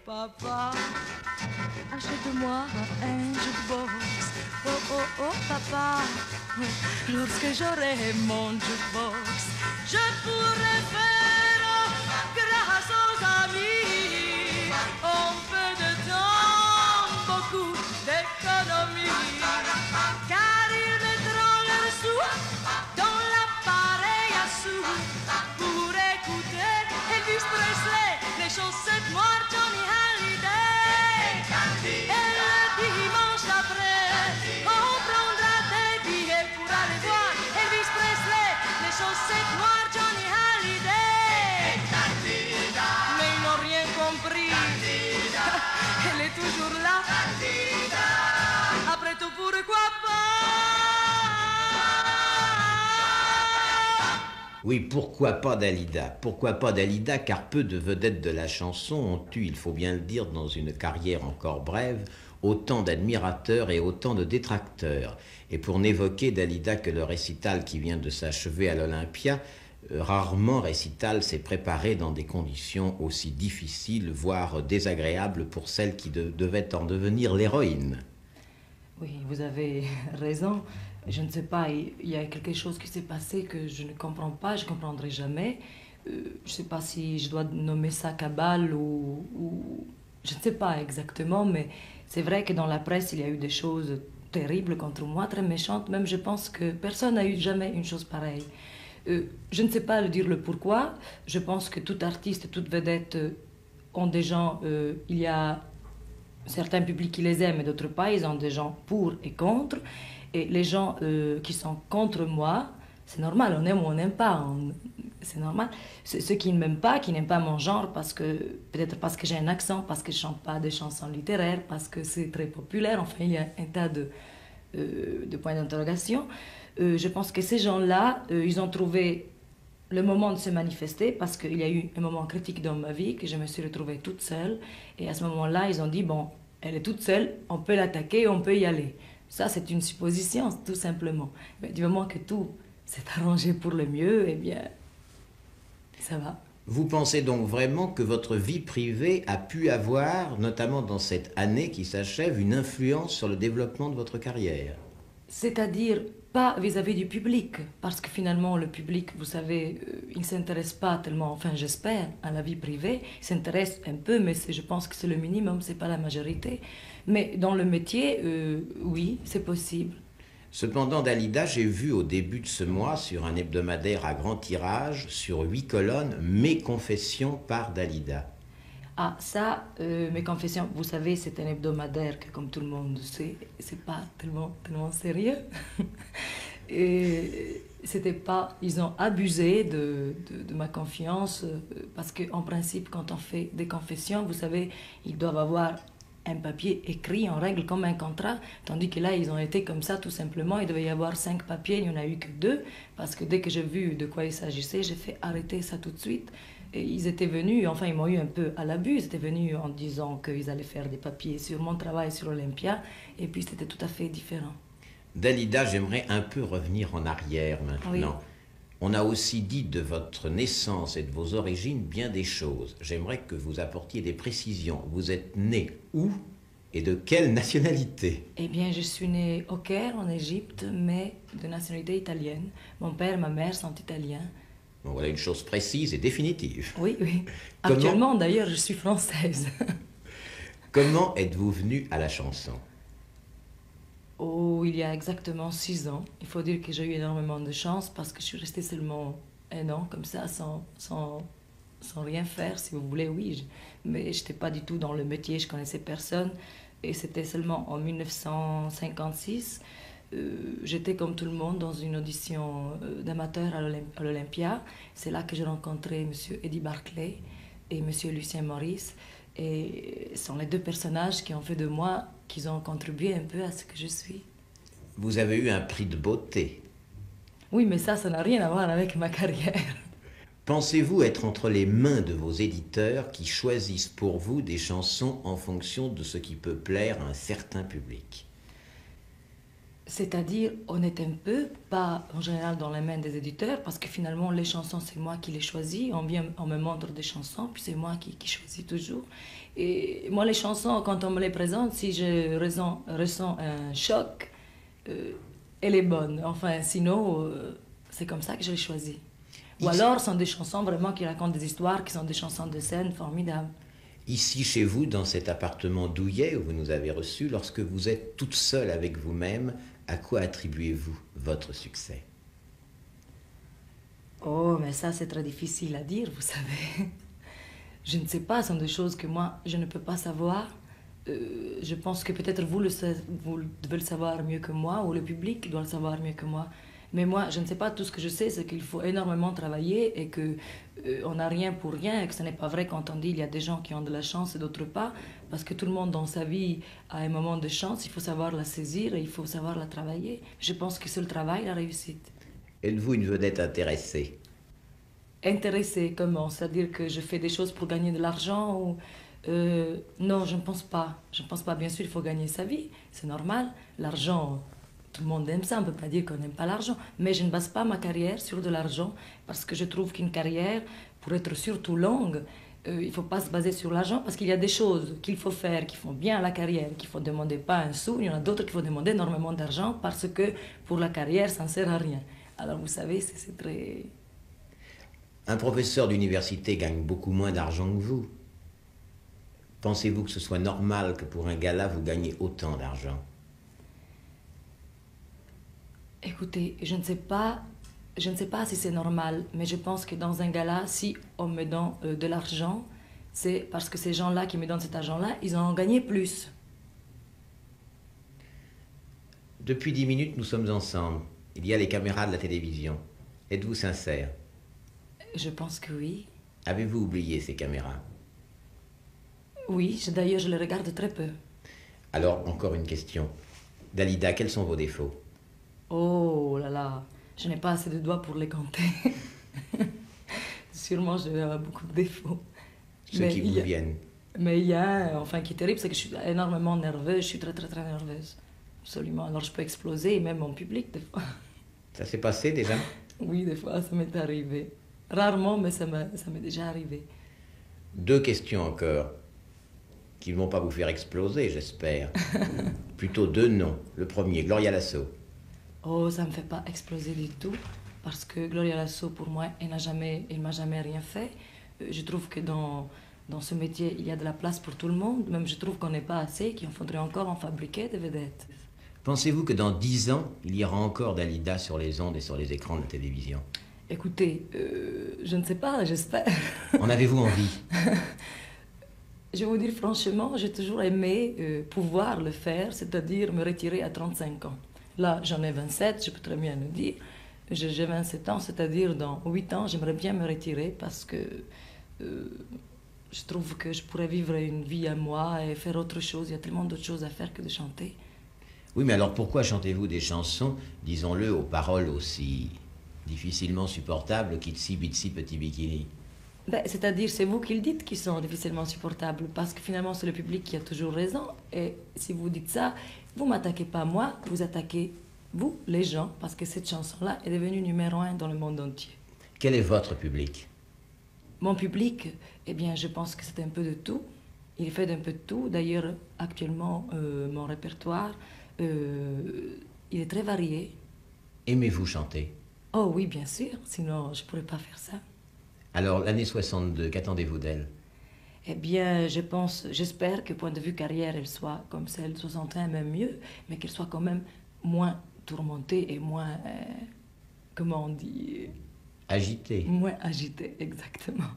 Papa, achète-moi un jukebox. Oh, oh, oh, papa, lorsque j'aurai mon jukebox, je pourrai faire grâce aux amis. Un peu de temps, beaucoup d'économie. Car ils mettront leurs sous dans l'appareil à sous pour écouter Elvis Presley, les chaussettes noires, Johnny Hallyday. Et le dimanche d'après, on prendra des billets pour aller voir Elvis Presley, les chaussettes noires, Johnny Hallyday. Mais ils n'ont rien compris. Elle est toujours là. Après tout, pourquoi pas? Oui, pourquoi pas Dalida? Pourquoi pas Dalida? Car peu de vedettes de la chanson ont eu, il faut bien le dire, dans une carrière encore brève, autant d'admirateurs et autant de détracteurs. Et pour n'évoquer Dalida que le récital qui vient de s'achever à l'Olympia, rarement récital s'est préparé dans des conditions aussi difficiles, voire désagréables pour celle qui devait en devenir l'héroïne. Oui, vous avez raison. Je ne sais pas, il y a quelque chose qui s'est passé que je ne comprends pas, je ne comprendrai jamais. Je ne sais pas si je dois nommer ça cabale ou... Je ne sais pas exactement, mais c'est vrai que dans la presse, il y a eu des choses terribles contre moi, très méchantes. Même je pense que personne n'a eu jamais une chose pareille. Je ne sais pas le dire le pourquoi. Je pense que tout artiste, toute vedette ont des gens... il y a certains publics qui les aiment et d'autres pas. Ils ont des gens pour et contre. Et les gens qui sont contre moi, c'est normal, on aime ou on n'aime pas, c'est normal. Ceux qui ne m'aiment pas, qui n'aiment pas mon genre, peut-être parce que j'ai un accent, parce que je ne chante pas des chansons littéraires, parce que c'est très populaire, enfin il y a un tas de points d'interrogation. Je pense que ces gens-là, ils ont trouvé le moment de se manifester, parce qu'il y a eu un moment critique dans ma vie, que je me suis retrouvée toute seule, et à ce moment-là, ils ont dit, bon, elle est toute seule, on peut l'attaquer, on peut y aller. Ça, c'est une supposition, tout simplement. Mais du moment que tout s'est arrangé pour le mieux, eh bien, ça va. Vous pensez donc vraiment que votre vie privée a pu avoir, notamment dans cette année qui s'achève, une influence sur le développement de votre carrière? C'est-à-dire, pas vis-à-vis du public, parce que finalement, le public, vous savez, il ne s'intéresse pas tellement, enfin j'espère, à la vie privée. Il s'intéresse un peu, mais je pense que c'est le minimum, c'est pas la majorité. Mais dans le métier, oui, c'est possible. Cependant, Dalida, j'ai vu au début de ce mois, sur un hebdomadaire à grand tirage, sur 8 colonnes, Mes confessions par Dalida. Ah, ça, mes confessions, vous savez, c'est un hebdomadaire que, comme tout le monde sait, c'est pas tellement sérieux. Et c'était pas... Ils ont abusé de ma confiance, parce qu'en principe, quand on fait des confessions, vous savez, ils doivent avoir un papier écrit en règle comme un contrat, tandis que là, ils ont été comme ça, tout simplement. Il devait y avoir 5 papiers, il n'y en a eu que 2, parce que dès que j'ai vu de quoi il s'agissait, j'ai fait arrêter ça tout de suite. Et ils étaient venus, enfin, ils m'ont eu un peu à l'abus, ils étaient venus en disant qu'ils allaient faire des papiers sur mon travail sur Olympia, et puis c'était tout à fait différent. Dalida, j'aimerais un peu revenir en arrière maintenant. Oui. On a aussi dit de votre naissance et de vos origines bien des choses. J'aimerais que vous apportiez des précisions. Vous êtes né où et de quelle nationalité? Eh bien, je suis née au Caire, en Égypte, mais de nationalité italienne. Mon père et ma mère sont italiens. Bon, voilà une chose précise et définitive. Oui, oui. Comment... Actuellement, d'ailleurs, je suis française. Comment êtes-vous venue à la chanson? Oh, il y a exactement 6 ans. Il faut dire que j'ai eu énormément de chance parce que je suis restée seulement 1 an, comme ça, sans rien faire, si vous voulez, oui. Mais je n'étais pas du tout dans le métier, je connaissais personne. Et c'était seulement en 1956. J'étais comme tout le monde dans une audition d'amateur à l'Olympia. C'est là que j'ai rencontré M. Eddie Barclay et M. Lucien Maurice. Et ce sont les 2 personnages qui ont fait de moi, qui ont contribué un peu à ce que je suis. Vous avez eu un prix de beauté. Oui, mais ça n'a rien à voir avec ma carrière. Pensez-vous être entre les mains de vos éditeurs qui choisissent pour vous des chansons en fonction de ce qui peut plaire à un certain public? C'est-à-dire, on est un peu, pas en général dans les mains des éditeurs, parce que finalement, les chansons, c'est moi qui les choisis. On me montre des chansons, puis c'est moi qui choisis toujours. Et moi, les chansons, quand on me les présente, si je ressens un choc, elle est bonne. Enfin, sinon, c'est comme ça que je les choisis. Ou alors, ce sont des chansons vraiment qui racontent des histoires, qui sont des chansons de scène formidables. Ici, chez vous, dans cet appartement douillet où vous nous avez reçus, lorsque vous êtes toute seule avec vous-même, à quoi attribuez-vous votre succès? Oh, mais ça, c'est très difficile à dire, vous savez. Je ne sais pas, ce sont des choses que moi, je ne peux pas savoir. Je pense que peut-être vous devez le savoir mieux que moi, ou le public doit le savoir mieux que moi. Mais moi, je ne sais pas, tout ce que je sais, c'est qu'il faut énormément travailler et que on n'a rien pour rien et que ce n'est pas vrai quand on dit il y a des gens qui ont de la chance et d'autres pas, parce que tout le monde dans sa vie a un moment de chance, il faut savoir la saisir et il faut savoir la travailler. Je pense que c'est le travail, la réussite. Êtes-vous une vedette intéressée? Intéressée, comment? C'est-à-dire que je fais des choses pour gagner de l'argent ou... non, je ne pense pas. Je ne pense pas. Bien sûr, il faut gagner sa vie, c'est normal. L'argent, tout le monde aime ça, on ne peut pas dire qu'on n'aime pas l'argent. Mais je ne base pas ma carrière sur de l'argent parce que je trouve qu'une carrière, pour être surtout longue, il ne faut pas se baser sur l'argent parce qu'il y a des choses qu'il faut faire, qui font bien à la carrière, qu'il ne faut demander pas un sou. Il y en a d'autres qu'il faut demander énormément d'argent parce que pour la carrière, ça ne sert à rien. Alors vous savez, c'est très... Un professeur d'université gagne beaucoup moins d'argent que vous. Pensez-vous que ce soit normal que pour un gala, vous gagnez autant d'argent? Écoutez, je ne sais pas si c'est normal, mais je pense que dans un gala, si on me donne de l'argent, c'est parce que ces gens-là qui me donnent cet argent-là, ils en ont gagné plus. Depuis 10 minutes, nous sommes ensemble. Il y a les caméras de la télévision. Êtes-vous sincère? Je pense que oui. Avez-vous oublié ces caméras? Oui, d'ailleurs, je les regarde très peu. Alors, encore une question. Dalida, quels sont vos défauts? Oh là là, je n'ai pas assez de doigts pour les compter. Sûrement, je vais avoir beaucoup de défauts. Ceux qui vous viennent. Mais il y a enfin, qui est terrible, c'est que je suis énormément nerveuse. Je suis très, très, très nerveuse. Absolument. Alors, je peux exploser, même en public, des fois. Ça s'est passé déjà? Oui, des fois, ça m'est arrivé. Rarement, mais ça m'est déjà arrivé. 2 questions encore, qui ne vont pas vous faire exploser, j'espère. Plutôt 2 noms. Le premier, Gloria Lasso. Oh, ça ne me fait pas exploser du tout, parce que Gloria Lasso, pour moi, elle m'a jamais rien fait. Je trouve que dans ce métier, il y a de la place pour tout le monde. Même je trouve qu'on n'est pas assez, qu'il faudrait encore en fabriquer des vedettes. Pensez-vous que dans 10 ans, il y aura encore Dalida sur les ondes et sur les écrans de la télévision? Écoutez, je ne sais pas, j'espère. En avez-vous envie? Je vais vous dire franchement, j'ai toujours aimé pouvoir le faire, c'est-à-dire me retirer à 35 ans. Là, j'en ai 27, je peux très bien le dire. J'ai 27 ans, c'est-à-dire dans 8 ans, j'aimerais bien me retirer parce que je trouve que je pourrais vivre une vie à moi et faire autre chose. Il y a tellement d'autres choses à faire que de chanter. Oui, mais alors pourquoi chantez-vous des chansons, disons-le, aux paroles aussi difficilement supportables qu'Itsy Bitsy Petit Bikini? C'est-à-dire, c'est vous qui le dites qui sont difficilement supportables, parce que finalement, c'est le public qui a toujours raison. Et si vous dites ça, vous m'attaquez pas moi, vous attaquez vous, les gens, parce que cette chanson-là est devenue numéro 1 dans le monde entier. Quel est votre public? Mon public, eh bien, je pense que c'est un peu de tout. Il fait d'un peu de tout. D'ailleurs, actuellement, mon répertoire, il est très varié. Aimez-vous chanter? Oh oui, bien sûr, sinon je ne pourrais pas faire ça. Alors, l'année 62, qu'attendez-vous d'elle? Eh bien, j'espère que point de vue carrière, elle soit comme celle de 61, même mieux, mais qu'elle soit quand même moins tourmentée et moins, comment on dit? Agitée. Moins agitée, exactement.